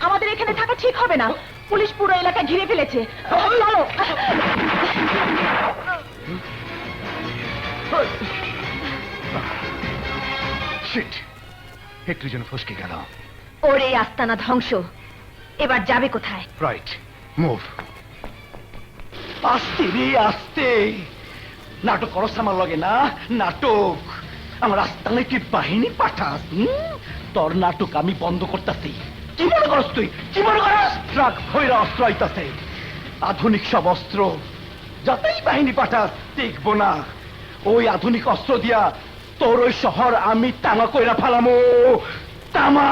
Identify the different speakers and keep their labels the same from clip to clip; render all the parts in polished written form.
Speaker 1: আমাদের এখানে থাকা ঠিক হবে না, পুলিশ পুরো এলাকা ঘিরে ফেলেছে। চলো।
Speaker 2: একটু যেন ফসকে গেল।
Speaker 1: ওর এই আস্তানা ধ্বংস, এবার যাবে কোথায়?
Speaker 2: Right, move.
Speaker 3: আস্তে রে আস্তে, নাটক করস আমার লগে না, নাটক। আমার আস্তানায় তুই বাহিনী পাঠাস, তোর নাটক আমি বন্ধ করতেছি। কি মনে করস তুই, কি মনে করস? ট্রাক ভৈরা অস্ত্র আইতাছে, আধুনিক সব অস্ত্র। যতই বাহিনী পাঠাস দেখবো না, ওই আধুনিক অস্ত্র দিয়া তোর ওই শহর আমি তামা কইরা ফালামো, তামা।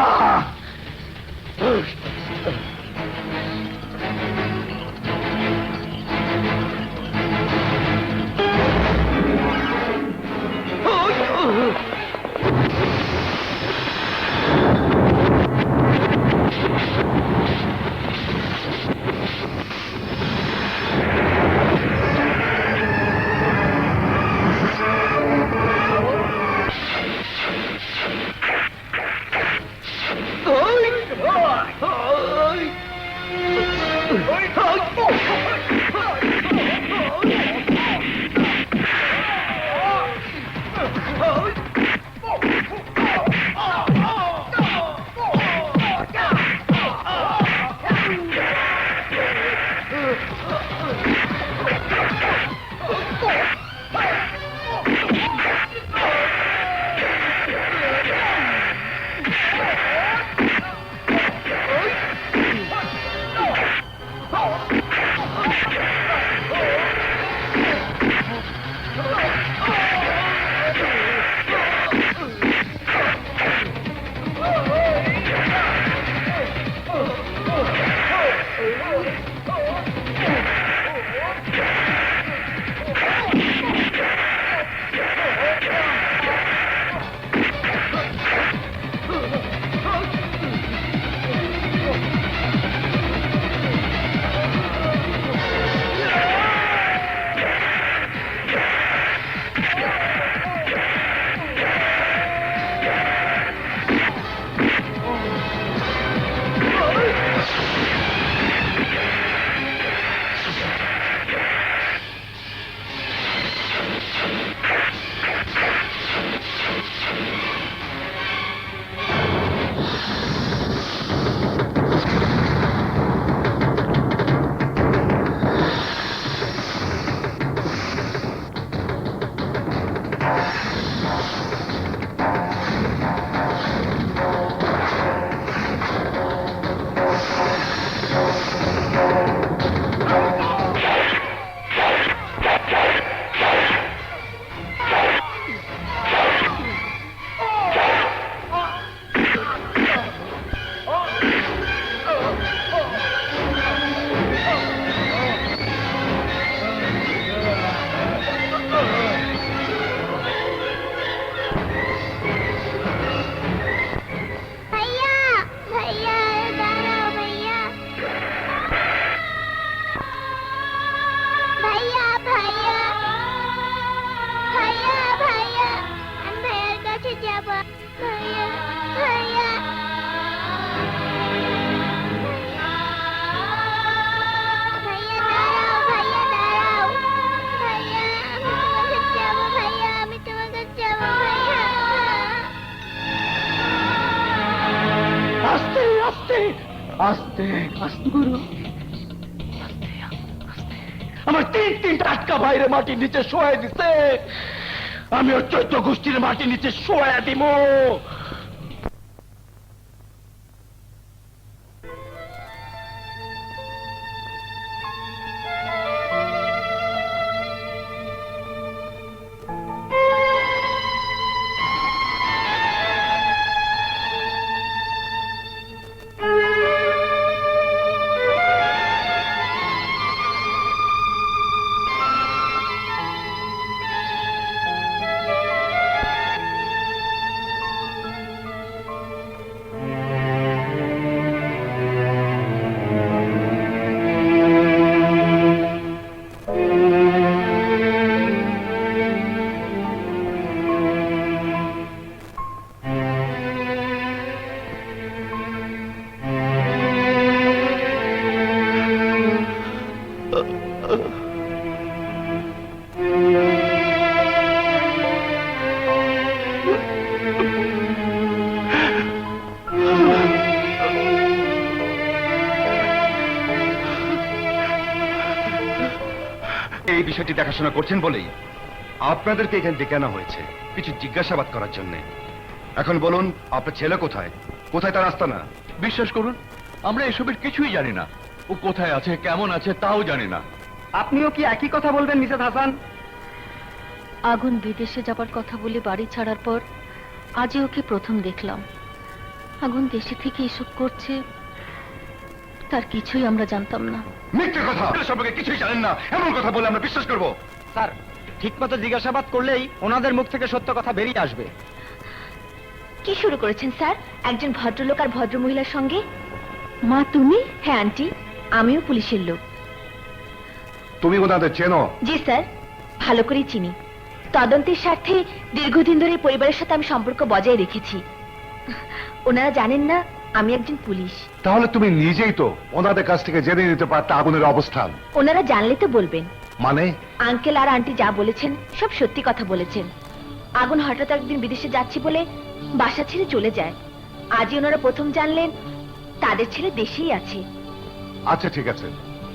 Speaker 3: আস্তে আস্তে গুরু, আমার তিনটা আটকা ভাইরে মাটির নিচে শোয়া দিছে, আমি ওর 14 গোষ্ঠীর মাটির নিচে শোয়া দিব।
Speaker 2: বিষয়টি দেখাশোনা করছেন বলেই আপনাদেরকে এখানে ডেকে আনা হয়েছে কিছু জিজ্ঞাসাবাদ করার জন্য। এখন বলুন, আপনার ছেলে কোথায়? কোথায় তার আস্তানা?
Speaker 4: বিশ্বাস করুন, আমরা এসবের কিছুই জানি না। ও কোথায় আছে, কেমন আছে তাও জানি না।
Speaker 3: আপনিও কি একই কথা বলবেন মিসেস হাসান?
Speaker 5: আগুন বিদেশে যাবার কথা বলে বাড়ি ছাড়ার পর আজই ওকে প্রথম দেখলাম। আগুন দেশে থেকে এসব করছে, তার কিছুই আমরা জানতাম না।
Speaker 2: মিথ্যে কথা! আপনারা সম্পর্কে কিছুই জানেন না এমন কথা বলে আমরা বিশ্বাস করব?
Speaker 3: স্যার, ঠিকমতো জিজ্ঞাসাবাদ করলেই ওনাদের মুখ থেকে সত্য কথা বেরিয়ে আসবে।
Speaker 1: কি শুরু করেছেন স্যার একজন ভদ্রলোক আর ভদ্রমহিলার সঙ্গে?
Speaker 5: মা তুমি?
Speaker 1: হ্যাঁ আন্টি, আমিও পুলিশের লোক।
Speaker 2: তুমি ওনাদের চেনো?
Speaker 1: জি স্যার, ভালো করেই চিনি। তদন্তের স্বার্থে দীর্ঘদিন ধরে এই পরিবারের সাথে আমি সম্পর্ক বজায় রেখেছি। ওনারা জানেন না আমি একজন পুলিশ।
Speaker 2: তাহলে তুমি নিজেই তো ওনাদের কাছ থেকে জেনে নিতে পারতে আগুনের অবস্থান।
Speaker 1: ওনারা জানলে তো বলবেন।
Speaker 2: মানে?
Speaker 1: আঙ্কেল আর আন্টি যা বলেছেন সব সত্যি কথা বলেছেন। আগুন হঠাৎ একদিন বিদেশে যাচ্ছি বলে বাসা ছেড়ে চলে যায়। আজই ওনারা প্রথম জানলেন তাদের ছেলে দেশেই আছে।
Speaker 2: আচ্ছা ঠিক আছে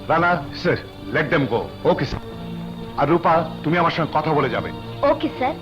Speaker 2: Rana sir, let them go. Okay sir. আর রূপা, তুমি আমার সঙ্গে কথা বলে যাবে।
Speaker 1: Okay sir.